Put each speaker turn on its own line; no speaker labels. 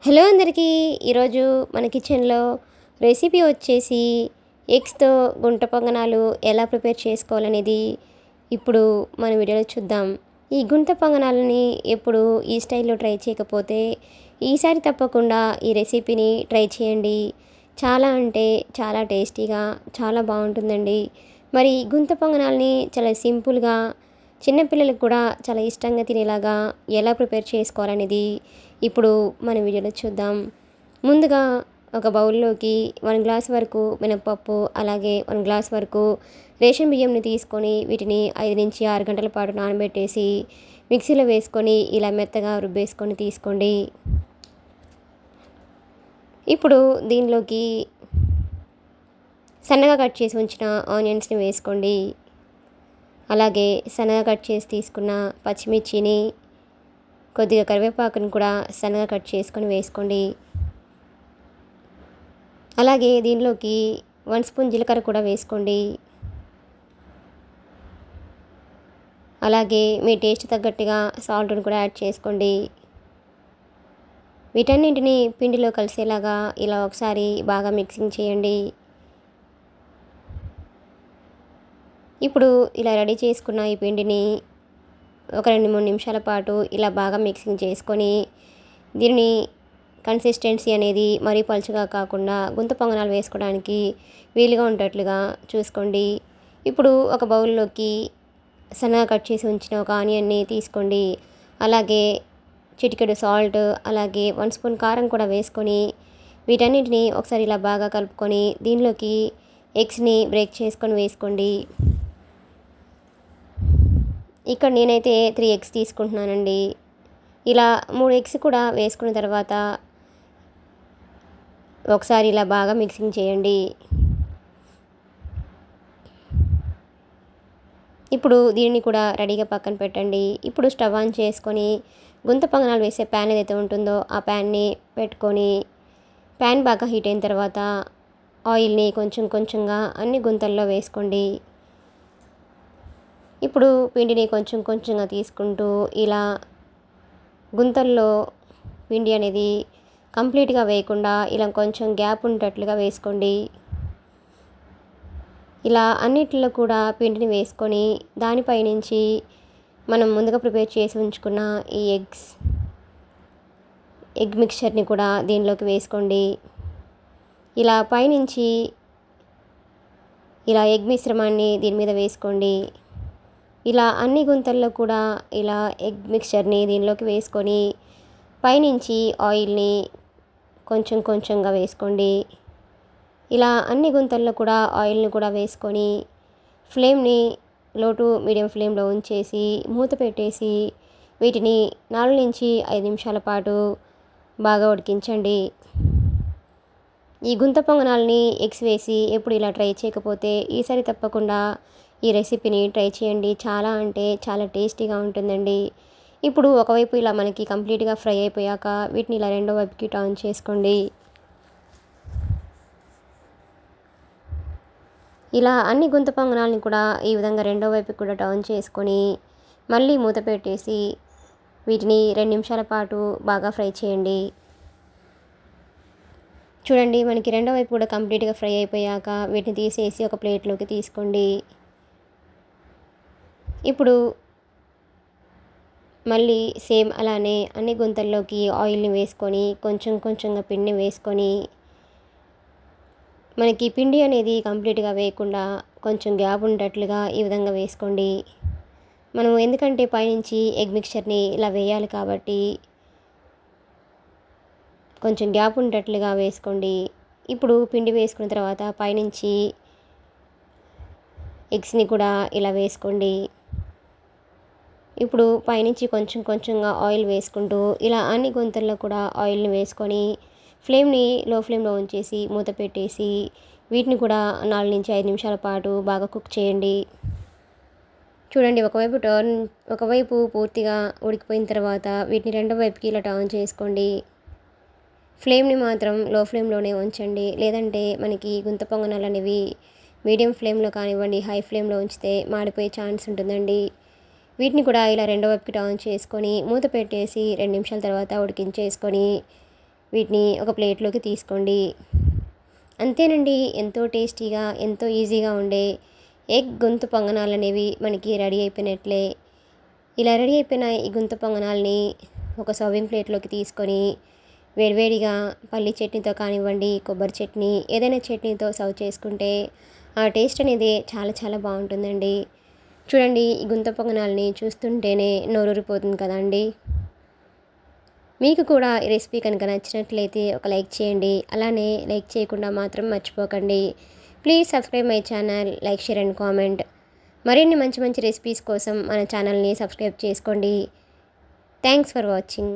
Hello అందరికీ. ఈరోజు మన కిచెన్లో రెసిపీ వచ్చేసి ఎగ్స్తో గుంట పొంగనాలు ఎలా ప్రిపేర్ చేసుకోవాలనేది ఇప్పుడు మన వీడియోలో చూద్దాం. ఈ గుంట పొంగనాలని ఎప్పుడు ఈ స్టైల్లో ట్రై చేయకపోతే ఈసారి తప్పకుండా ఈ రెసిపీని ట్రై చేయండి. చాలా అంటే చాలా టేస్టీగా చాలా బాగుంటుందండి. మరి గుంత పొంగనాలని చాలా సింపుల్గా చిన్నపిల్లలకు కూడా చాలా ఇష్టంగా తినేలాగా ఎలా ప్రిపేర్ చేసుకోవాలనేది ఇప్పుడు మన వీడియోలో చూద్దాం. ముందుగా ఒక బౌల్లోకి 1 గ్లాస్ వరకు మినపప్పు, అలాగే 1 గ్లాస్ వరకు రేషన్ బియ్యంని తీసుకొని వీటిని 5 నుంచి 6 గంటల పాటు నానబెట్టేసి మిక్సీలో వేసుకొని ఇలా మెత్తగా రుబ్బేసుకొని తీసుకోండి. ఇప్పుడు దీనిలోకి సన్నగా కట్ చేసి ఉంచిన ఆనియన్స్ని వేసుకోండి. అలాగే సన్నగా కట్ చేసి తీసుకున్న పచ్చిమిర్చిని, కొద్దిగా కరివేపాకుని కూడా సన్నగా కట్ చేసుకొని వేసుకోండి. అలాగే దీనిలోకి 1 స్పూన్ జీలకర్ర కూడా వేసుకోండి. అలాగే మీ టేస్ట్ తగ్గట్టుగా సాల్ట్ని కూడా యాడ్ చేసుకోండి. వీటన్నింటిని పిండిలో కలిసేలాగా ఇలా ఒకసారి బాగా మిక్సింగ్ చేయండి. ఇప్పుడు ఇలా రెడీ చేసుకున్న ఈ పిండిని ఒక 2-3 నిమిషాల పాటు ఇలా బాగా మిక్సింగ్ చేసుకొని దీనిని కన్సిస్టెన్సీ అనేది మరీ పలుచగా కాకుండా గుంత పొంగనాలు వేసుకోవడానికి వీలుగా ఉండేట్లుగా చూసుకోండి. ఇప్పుడు ఒక బౌల్లోకి సన్నగా కట్ చేసి ఉంచిన ఒక ఆనియన్ని తీసుకోండి. అలాగే చిటికెడు సాల్ట్, అలాగే 1 స్పూన్ కారం కూడా వేసుకొని వీటన్నిటిని ఒకసారి ఇలా బాగా కలుపుకొని దీనిలోకి ఎగ్స్ని బ్రేక్ చేసుకొని వేసుకోండి. ఇక్కడ నేనైతే 3 ఎగ్స్ తీసుకుంటున్నానండి. ఇలా 3 ఎగ్స్ కూడా వేసుకున్న తర్వాత ఒకసారి ఇలా బాగా మిక్సింగ్ చేయండి. ఇప్పుడు దీనిని కూడా రెడీగా పక్కన పెట్టండి. ఇప్పుడు స్టవ్ ఆన్ చేసుకొని గుంత పొంగనాలు వేసే ప్యాన్ ఏదైతే ఉంటుందో ఆ ప్యాన్ని పెట్టుకొని ప్యాన్ బాగా హీట్ అయిన తర్వాత ఆయిల్ని కొంచెం కొంచెంగా అన్ని గుంతల్లో వేసుకోండి. ఇప్పుడు పిండిని కొంచెం కొంచెంగా తీసుకుంటూ ఇలా గుంతల్లో పిండి అనేది కంప్లీట్గా వేయకుండా ఇలా కొంచెం గ్యాప్ ఉండేటట్లుగా వేసుకోండి. ఇలా అన్నిటిలో కూడా పిండిని వేసుకొని దానిపై నుంచి మనం ముందుగా ప్రిపేర్ చేసి ఉంచుకున్న ఈ ఎగ్ మిక్చర్ని కూడా దీనిలోకి వేసుకోండి. ఇలా పైనుంచి ఇలా ఎగ్ మిశ్రమాన్ని దీని మీద వేసుకోండి. ఇలా అన్ని గుంతల్లో కూడా ఇలా ఎగ్ మిక్చర్ని దీనిలోకి వేసుకొని పైనుంచి ఆయిల్ని కొంచెం కొంచెంగా వేసుకోండి. ఇలా అన్ని గుంతల్లో కూడా ఆయిల్ని కూడా వేసుకొని ఫ్లేమ్ని లో టు మీడియం ఫ్లేమ్లో ఉంచేసి మూత పెట్టేసి వీటిని 4 నుంచి 5 నిమిషాల పాటు బాగా ఉడికించండి. ఈ గుంత పొంగనాలని ఎగ్స్ వేసి ఎప్పుడు ఇలా ట్రై చేయకపోతే ఈసారి తప్పకుండా ఈ రెసిపీని ట్రై చేయండి. చాలా అంటే చాలా టేస్టీగా ఉంటుందండి. ఇప్పుడు ఒకవైపు ఇలా మనకి కంప్లీట్గా ఫ్రై అయిపోయాక వీటిని ఇలా రెండో వైపుకి టర్న్ చేసుకోండి. ఇలా అన్ని గుంత పొంగనాలని కూడా ఈ విధంగా రెండో వైపుకి కూడా టర్న్ చేసుకొని మళ్ళీ మూత పెట్టేసి వీటిని 2 నిమిషాల పాటు బాగా ఫ్రై చేయండి. చూడండి, మనకి రెండో వైపు కూడా కంప్లీట్గా ఫ్రై అయిపోయాక వీటిని తీసేసి ఒక ప్లేట్లోకి తీసుకోండి. ఇప్పుడు మళ్ళీ సేమ్ అలానే అన్ని గుంతల్లోకి ఆయిల్ని వేసుకొని కొంచెం కొంచెంగా పిండిని వేసుకొని మనకి పిండి అనేది కంప్లీట్గా వేయకుండా కొంచెం గ్యాప్ ఉండేటట్లుగా ఈ విధంగా వేసుకోండి. మనం ఎందుకంటే పైనుంచి ఎగ్ మిక్చర్ని ఇలా వేయాలి కాబట్టి కొంచెం గ్యాప్ ఉండేటట్లుగా వేసుకోండి. ఇప్పుడు పిండి వేసుకున్న తర్వాత పైనుంచి ఎగ్స్ని కూడా ఇలా వేసుకోండి. ఇప్పుడు పైనుంచి కొంచెం కొంచెంగా ఆయిల్ వేసుకుంటూ ఇలా అన్ని గుంతల్లో కూడా ఆయిల్ని వేసుకొని ఫ్లేమ్ని లో ఫ్లేమ్లో ఉంచేసి మూత పెట్టేసి వీటిని కూడా 4 నుంచి 5 నిమిషాల పాటు బాగా కుక్ చేయండి. చూడండి, ఒకవైపు పూర్తిగా ఉడికిపోయిన తర్వాత వీటిని రెండో వైపుకి ఇలా టర్న్ చేసుకోండి. ఫ్లేమ్ని మాత్రం లో ఫ్లేమ్లోనే ఉంచండి, లేదంటే మనకి గుంత పొంగనాలు అనేవి మీడియం ఫ్లేమ్లో కానివ్వండి హై ఫ్లేమ్లో ఉంచితే మాడిపోయే ఛాన్స్ ఉంటుందండి. వీటిని కూడా ఇలా రెండో వైపుకి టర్న్ చేసుకొని మూత పెట్టేసి 2 నిమిషాల తర్వాత ఉడికించేసుకొని వీటిని ఒక ప్లేట్లోకి తీసుకోండి. అంతేనండి, ఎంతో టేస్టీగా ఎంతో ఈజీగా ఉండే ఎగ్ గుంత పొంగనాలు అనేవి మనకి రెడీ అయిపోయినట్లే. ఇలా రెడీ అయిపోయిన ఈ గుంత పొంగనాల్ని ఒక సర్వింగ్ ప్లేట్లోకి తీసుకొని వేడివేడిగా పల్లి చట్నీతో కానివ్వండి, కొబ్బరి చట్నీ, ఏదైనా చట్నీతో సర్వ్ చేసుకుంటే ఆ టేస్ట్ అనేది చాలా చాలా బాగుంటుందండి. చూడండి, ఈ గుంత పొంగనాల్ని చూస్తుంటేనే నోరూరిపోతుంది కదండి. మీకు కూడా ఈ రెసిపీ కనుక నచ్చినట్లయితే ఒక లైక్ చేయండి. అలానే లైక్ చేయకుండా మాత్రం మర్చిపోకండి. Please subscribe my channel, like, share and comment. మరిన్ని మంచి మంచి రెసిపీస్ కోసం మన ఛానల్ని సబ్స్క్రైబ్ చేసుకోండి. Thanks for watching.